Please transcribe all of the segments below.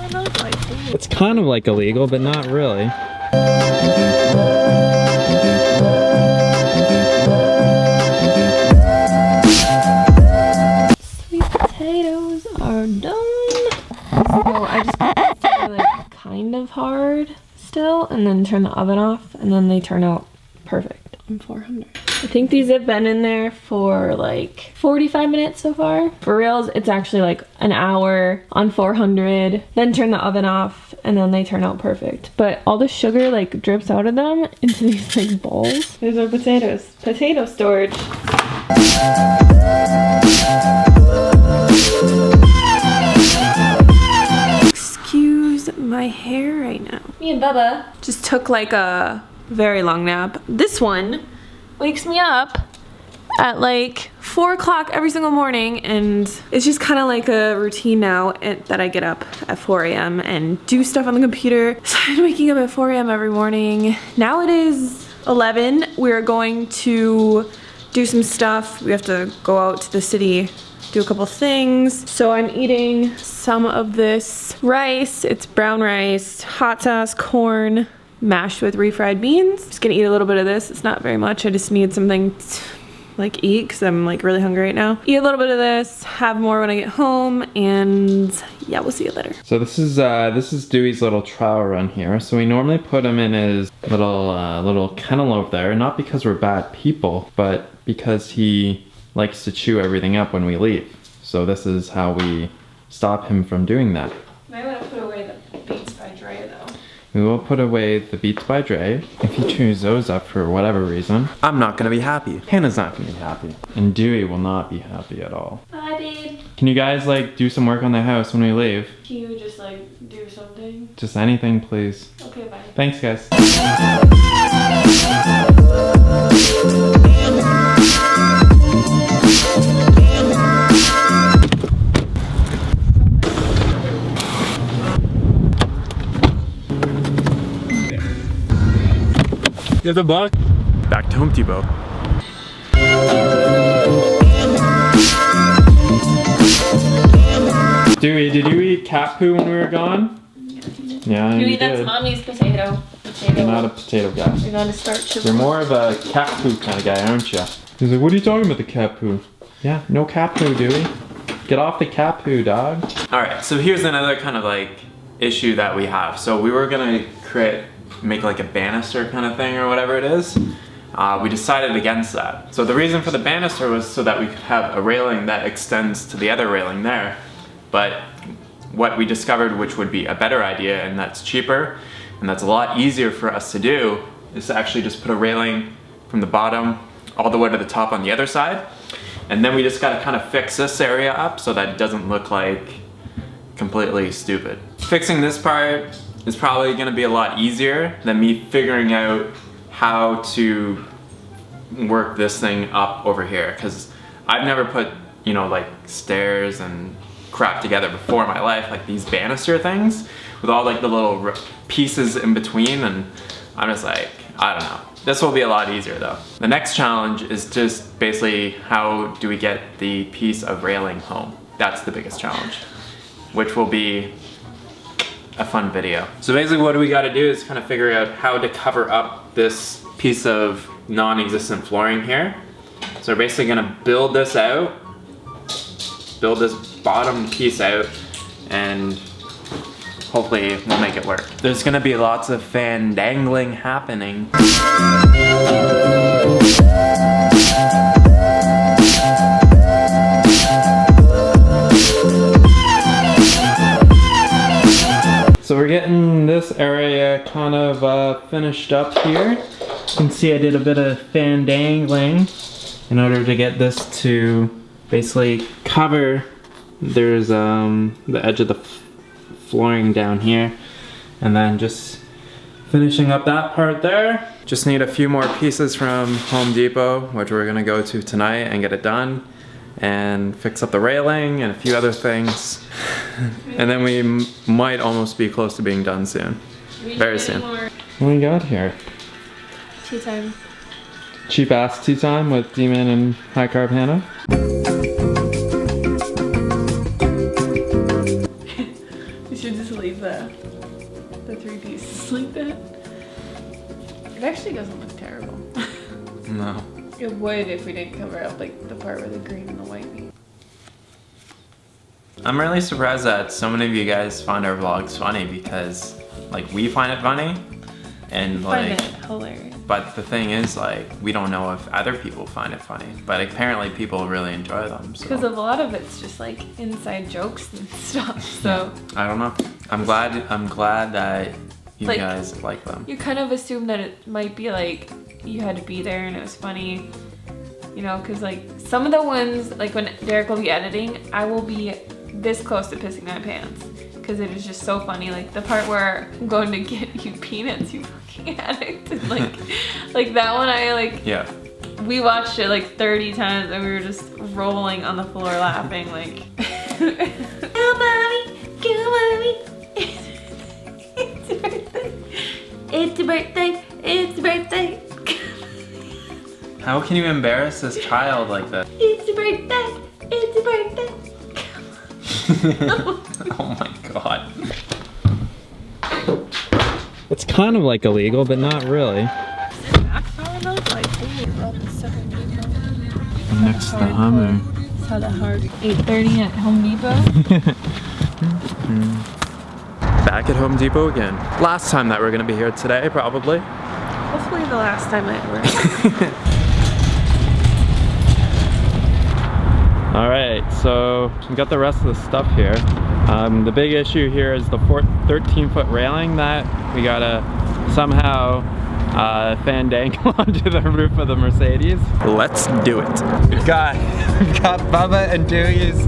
It's kind of like illegal, but not really. Sweet potatoes are done. So I just put them together, like kind of hard still, and then turn the oven off, and then they turn out perfect on 400. I think these have been in there for like 45 minutes so far. For reals, it's actually like an hour on 400, then turn the oven off, and then they turn out perfect. But all the sugar like drips out of them into these like bowls. There's our potatoes. Potato storage. Excuse my hair right now. Me and Bubba just took like a very long nap. This one wakes me up at like 4 o'clock every single morning, and it's just kind of like a routine now that I get up at 4 a.m. and do stuff on the computer. So I'm waking up at 4 a.m. every morning. Now it is 11. We're going to do some stuff. We have to go out to the city, do a couple things. So I'm eating some of this rice. It's brown rice, hot sauce, corn, mashed with refried beans. Just gonna eat a little bit of this. It's not very much. I just need something to like eat because I'm like really hungry right now. Eat a little bit of this, have more when I get home, and yeah, we'll see you later. So this is Dewey's little trial run here. So we normally put him in his little kennel over there, not because we're bad people, but because he likes to chew everything up when we leave. So this is how we stop him from doing that. Might want to put away the Beats by Dre though. We will put away the Beats by Dre. If he chews those up for whatever reason, I'm not gonna be happy. Hannah's not gonna be happy. And Dewey will not be happy at all. Bye, babe. Can you guys like do some work on the house when we leave? Can you just like do something? Just anything, please. Okay, bye. Thanks, guys. You have the buck? Back to Home Depot. Dewey, did you eat cat poo when we were gone? Yeah, you Dewey, that's did. mommy's potato. You're not a potato guy. You're not a starch. You're more of a cat poo kind of guy, aren't you? He's like, what are you talking about, the cat poo? Yeah, no cat poo, Dewey. Get off the cat poo, dog. Alright, so here's another kind of like issue that we have. So we were gonna make like a banister kind of thing or whatever it is. We decided against that. So the reason for the banister was so that we could have a railing that extends to the other railing there. But what we discovered, which would be a better idea and that's cheaper and that's a lot easier for us to do, is to actually just put a railing from the bottom all the way to the top on the other side. And then we just gotta kind of fix this area up so that it doesn't look like completely stupid. Fixing this part is probably gonna be a lot easier than me figuring out how to work this thing up over here, because I've never put, you know, like stairs and crap together before in my life, like these banister things with all like the little pieces in between, and I'm just like, I don't know. This will be a lot easier though. The next challenge is just basically how do we get the piece of railing home? That's the biggest challenge, which will be a fun video. So basically what we gotta do is kind of figure out how to cover up this piece of non-existent flooring here. So we're basically gonna build this out, build this bottom piece out, and hopefully we'll make it work. There's gonna be lots of fandangling happening. So we're getting this area kind of finished up here. You can see I did a bit of fandangling in order to get this to basically cover. There's the edge of the flooring down here, and then just finishing up that part there. Just need a few more pieces from Home Depot, which we're gonna go to tonight and get it done, and fix up the railing and a few other things. And then we might almost be close to being done soon. Very soon. What do we got here? Tea time. Cheap ass tea time with D-Man and High Carb Hannah. should just leave the 3 pieces like that. It actually doesn't look terrible. No. It would if we didn't cover up like the part where the green and the white meet. I'm really surprised that so many of you guys find our vlogs funny because like we find it funny and like Find it hilarious. but the thing is like we don't know if other people find it funny, but apparently people really enjoy them. Because a lot of it's just like inside jokes and stuff. So I don't know. I'm glad that you like, guys like them. You kind of assume that it might be like you had to be there and it was funny, you know, because like some of the ones, like when Derek will be editing, I will be this close to pissing my pants because it is just so funny. Like the part where I'm going to get you peanuts, you fucking addict, and like that one, I like. Yeah. We watched it like 30 times and we were just rolling on the floor laughing like. Go mommy, go mommy. It's your birthday. It's your birthday. It's your birthday. How can you embarrass this child like that? It's your birthday. It's your birthday. Oh my god. It's kind of like illegal, but not really. Next to the Hummer. It's how the hard 8:30 at Home Depot. Back at Home Depot again. Last time that we're gonna be here today, probably. Hopefully the last time I ever. Alright, so we got the rest of the stuff here. The big issue here is the 13-foot railing that we gotta somehow fandangle onto the roof of the Mercedes. Let's do it. We've got Bubba and Dewey's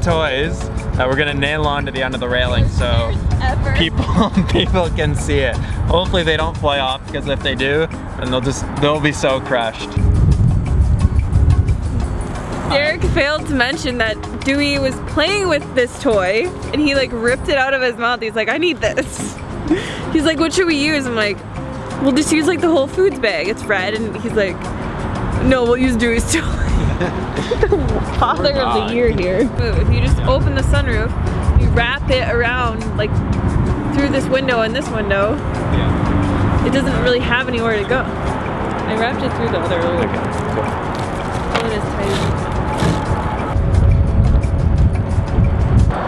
toys that we're gonna nail onto the end of the railing so people can see it. Hopefully they don't fly off, because if they do, then they'll be so crushed. Derek failed to mention that Dewey was playing with this toy and he like ripped it out of his mouth. He's like, I need this. He's like, what should we use? I'm like, we'll just use like the Whole Foods bag. It's red. And he's like, no, we'll use Dewey's toy. Father of the year here. If you just open the sunroof, you wrap it around like through this window and this window, it doesn't really have anywhere to go. I wrapped it through the other loop. Okay, cool. Oh, it is tight.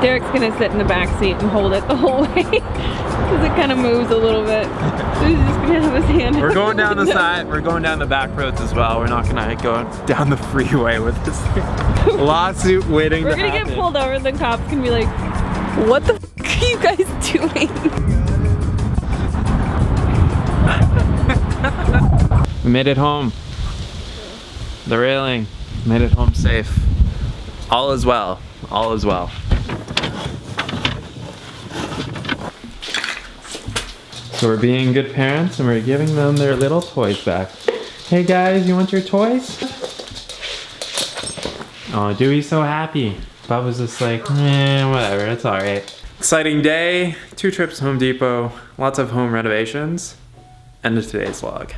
Derek's gonna sit in the back seat and hold it the whole way because it kind of moves a little bit. So he's just gonna have his hand. We're going down the side. We're going down the back roads as well. We're not gonna go down the freeway with this thing. Lawsuit waiting to happen. We're gonna get pulled over. The cops can be like, "What the f are you guys doing?" We made it home. The railing. Made it home safe. All is well. All is well. So we're being good parents and we're giving them their little toys back. Hey guys, you want your toys? Oh, Dewey's so happy. Bubba's just like, whatever, it's alright. Exciting day, 2 trips to Home Depot, lots of home renovations. End of today's vlog.